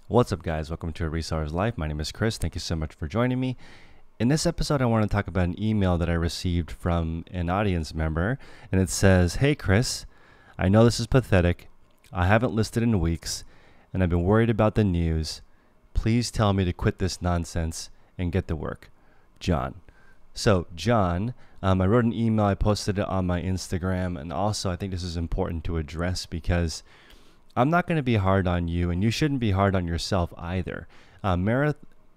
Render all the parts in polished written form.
What's up, guys? Welcome to A Reseller's Life. My name is Chris. Thank you so much for joining me. In this episode, I want to talk about an email that I received from an audience member, and it says, "Hey, Chris, I know this is pathetic. I haven't listed in weeks, and I've been worried about the news. Please tell me to quit this nonsense and get to work. John." So, John, I wrote an email. I posted it on my Instagram, and also I think this is important to address because I'm not going to be hard on you, and you shouldn't be hard on yourself either.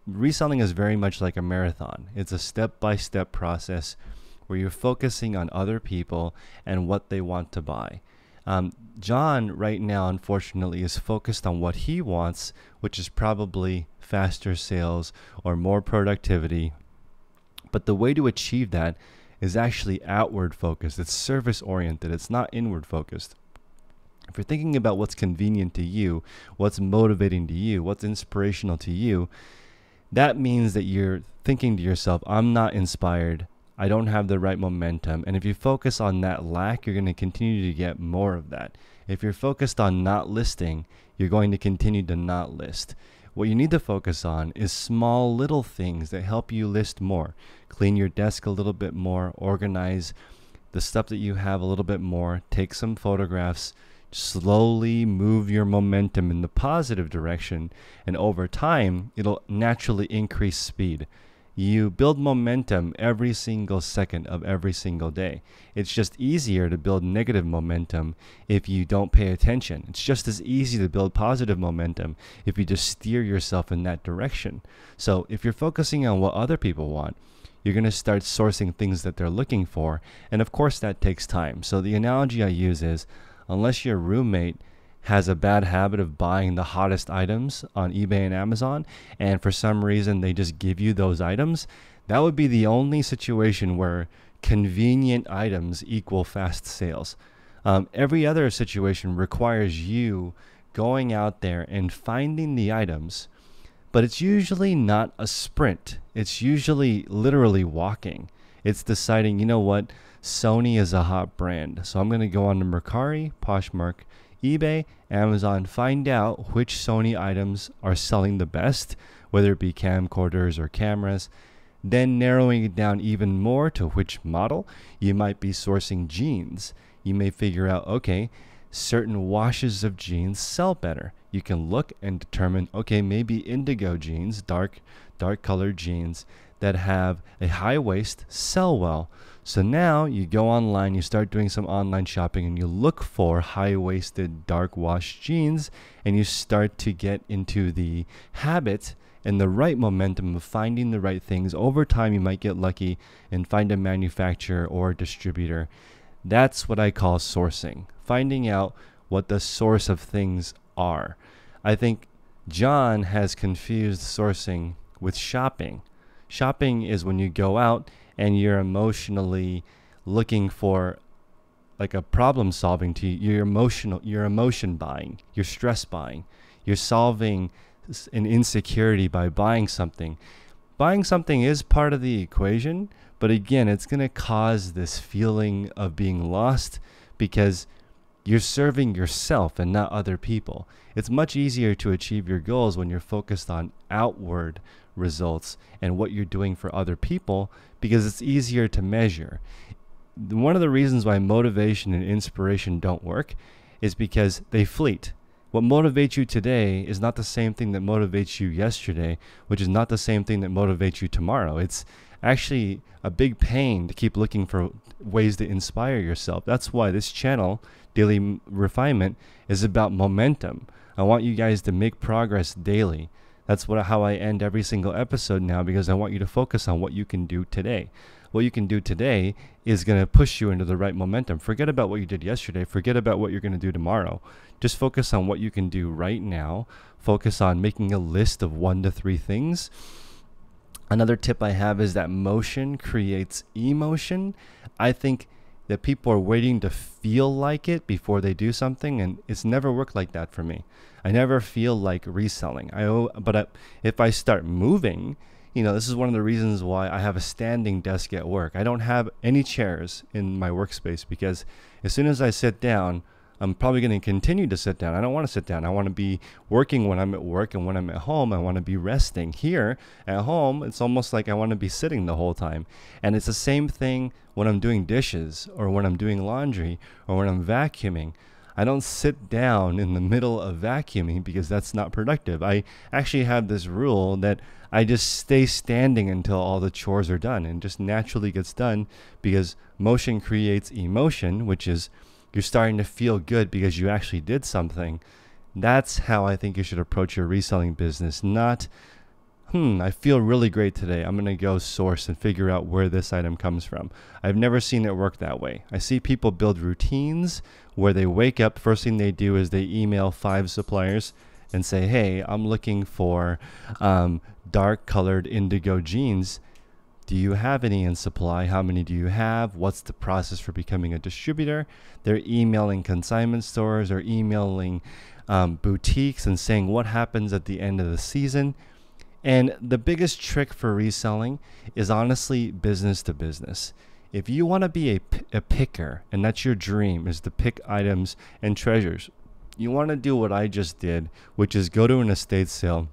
Reselling is very much like a marathon. It's a step-by-step process where you're focusing on other people and what they want to buy. John right now, unfortunately, is focused on what he wants, which is probably faster sales or more productivity. But the way to achieve that is actually outward focused. It's service oriented. It's not inward focused. If you're thinking about what's convenient to you, what's motivating to you, what's inspirational to you, that means that you're thinking to yourself, I'm not inspired. I don't have the right momentum. And if you focus on that lack, you're going to continue to get more of that. If you're focused on not listing, you're going to continue to not list. What you need to focus on is small little things that help you list more. Clean your desk a little bit more, organize the stuff that you have a little bit more, take some photographs, slowly move your momentum in the positive direction, and over time it'll naturally increase speed. You build momentum every single second of every single day. It's just easier to build negative momentum if you don't pay attention. It's just as easy to build positive momentum if you just steer yourself in that direction. So if you're focusing on what other people want, you're going to start sourcing things that they're looking for, and of course that takes time. So the analogy I use is, unless your roommate has a bad habit of buying the hottest items on eBay and Amazon, and for some reason they just give you those items, that would be the only situation where convenient items equal fast sales. Every other situation requires you going out there and finding the items, but it's usually not a sprint. It's usually literally walking. It's deciding, you know what, Sony is a hot brand, so I'm going to go on to Mercari, Poshmark, eBay, Amazon, find out which Sony items are selling the best, whether it be camcorders or cameras, then narrowing it down even more to which model. You might be sourcing jeans. You may figure out, okay, certain washes of jeans sell better. You can look and determine, okay, maybe indigo jeans, dark colored jeans that have a high waist sell well. So now you go online, you start doing some online shopping, and you look for high-waisted, dark-washed jeans, and you start to get into the habit and the right momentum of finding the right things. Over time, you might get lucky and find a manufacturer or a distributor. That's what I call sourcing, finding out what the source of things are. I think John has confused sourcing with shopping. Shopping is when you go out and you're emotionally looking for like a problem solving to you. You're emotion buying, you're stress buying, you're solving an insecurity by buying something. Buying something is part of the equation, but again, it's going to cause this feeling of being lost because you're serving yourself and not other people. It's much easier to achieve your goals when you're focused on outward results and what you're doing for other people, because it's easier to measure. One of the reasons why motivation and inspiration don't work is because they fleet. What motivates you today is not the same thing that motivates you yesterday, which is not the same thing that motivates you tomorrow. It's actually a big pain to keep looking for ways to inspire yourself. That's why this channel, Daily Refinement, is about momentum. I want you guys to make progress daily. That's how I end every single episode now, because I want you to focus on what you can do today. What you can do today is going to push you into the right momentum. Forget about what you did yesterday. Forget about what you're going to do tomorrow. Just focus on what you can do right now. Focus on making a list of 1 to 3 things. Another tip I have is that motion creates emotion. I think that people are waiting to feel like it before they do something, and it's never worked like that for me. I never feel like reselling. If I start moving, this is one of the reasons why I have a standing desk at work. I don't have any chairs in my workspace because as soon as I sit down, I'm probably going to continue to sit down. I don't want to sit down. I want to be working when I'm at work, and when I'm at home, I want to be resting. Here at home, it's almost like I want to be sitting the whole time. And it's the same thing when I'm doing dishes, or when I'm doing laundry, or when I'm vacuuming. I don't sit down in the middle of vacuuming because that's not productive. I actually have this rule that I just stay standing until all the chores are done, and just naturally gets done, because motion creates emotion, which is you're starting to feel good because you actually did something. That's how I think you should approach your reselling business. Not, I feel really great today, I'm going to go source and figure out where this item comes from. I've never seen it work that way. I see people build routines where they wake up, first thing they do is they email 5 suppliers and say, hey, I'm looking for dark colored indigo jeans. Do you have any in supply? How many do you have? What's the process for becoming a distributor? They're emailing consignment stores or emailing boutiques and saying what happens at the end of the season. And the biggest trick for reselling is honestly business to business. If you want to be a picker, and that's your dream, is to pick items and treasures, you want to do what I just did, which is go to an estate sale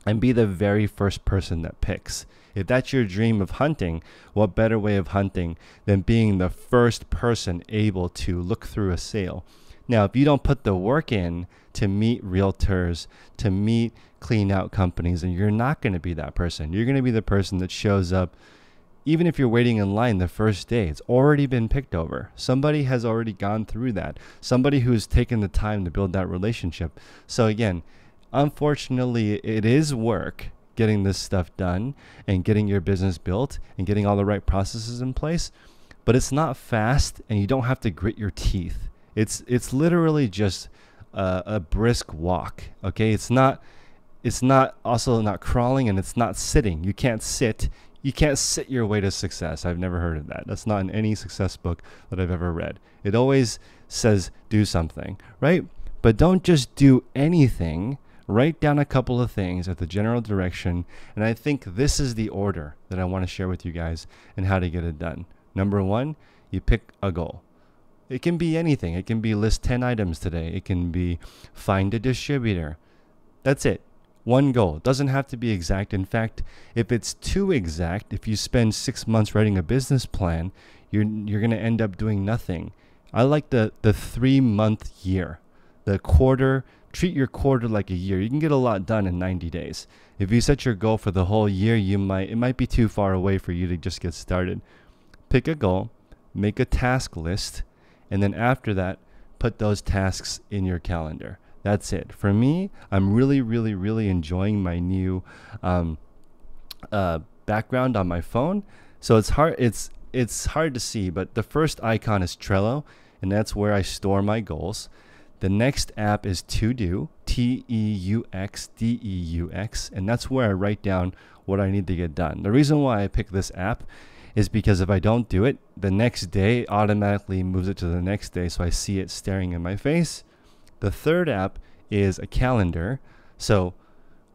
and be the very first person that picks. If that's your dream of hunting, what better way of hunting than being the first person able to look through a sale? Now, if you don't put the work in to meet realtors, to meet clean out companies, then you're not going to be that person. You're going to be the person that shows up. Even if you're waiting in line the first day, it's already been picked over. Somebody has already gone through that. Somebody who's taken the time to build that relationship. So again, unfortunately, it is work getting this stuff done and getting your business built and getting all the right processes in place, but it's not fast, and you don't have to grit your teeth. It's literally just a brisk walk. Okay, it's not also not crawling, and it's not sitting. You can't sit your way to success. I've never heard of that. That's not in any success book that I've ever read. It always says do something, right? But don't just do anything. Write down a couple of things at the general direction, and I think this is the order that I want to share with you guys and how to get it done. Number 1, you pick a goal. It can be anything. It can be list 10 items today. It can be find a distributor. That's it. One goal. It doesn't have to be exact. In fact, if it's too exact, if you spend 6 months writing a business plan, you're going to end up doing nothing. I like the 3-month year. The quarter. Treat your quarter like a year. You can get a lot done in 90 days. If you set your goal for the whole year, it might be too far away for you to just get started. Pick a goal, make a task list, and then after that, put those tasks in your calendar. That's it. For me, I'm really, really, really enjoying my new background on my phone. So it's hard to see, but the first icon is Trello, and that's where I store my goals. The next app is To-Do, Teuxdeux, and that's where I write down what I need to get done. The reason why I pick this app is because if I don't do it, the next day it automatically moves it to the next day, so I see it staring in my face. The third app is a calendar. So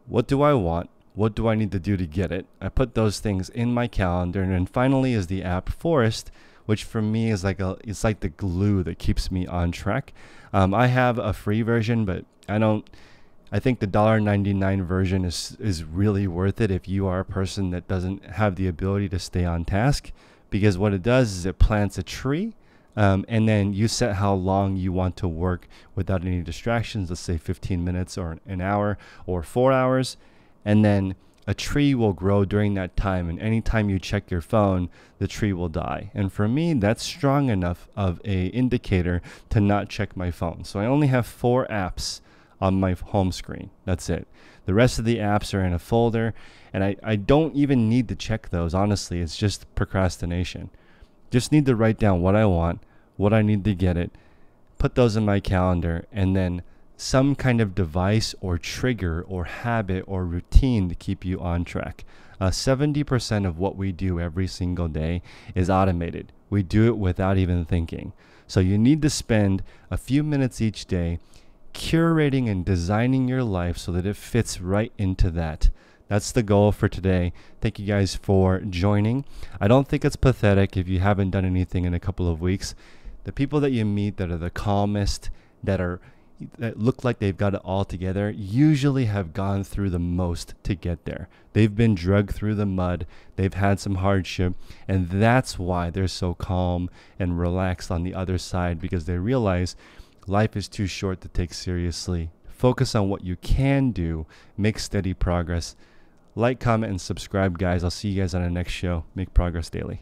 what do I want? What do I need to do to get it? I put those things in my calendar. And then finally is the app Forest, which for me is it's like the glue that keeps me on track. I have a free version, but I think the $1.99 version is really worth it if you are a person that doesn't have the ability to stay on task, because what it does is it plants a tree, and then you set how long you want to work without any distractions. Let's say 15 minutes or an hour or 4 hours, and then a tree will grow during that time, and anytime you check your phone, the tree will die. And for me, that's strong enough of a indicator to not check my phone. So I only have 4 apps on my home screen. That's it. The rest of the apps are in a folder, and I don't even need to check those. Honestly, it's just procrastination. Just need to write down what I want, what I need to get it, put those in my calendar, and then some kind of device or trigger or habit or routine to keep you on track. 70% of what we do every single day is automated. We do it without even thinking. So you need to spend a few minutes each day curating and designing your life so that it fits right into that. That's the goal for today. Thank you guys for joining. I don't think it's pathetic if you haven't done anything in a couple of weeks. The people that you meet that are the calmest, that look like they've got it all together, usually have gone through the most to get there. They've been dragged through the mud, they've had some hardship, and that's why they're so calm and relaxed on the other side, because they realize life is too short to take seriously. Focus on what you can do, make steady progress. Like, comment, and subscribe, guys. I'll see you guys on the next show. Make progress daily.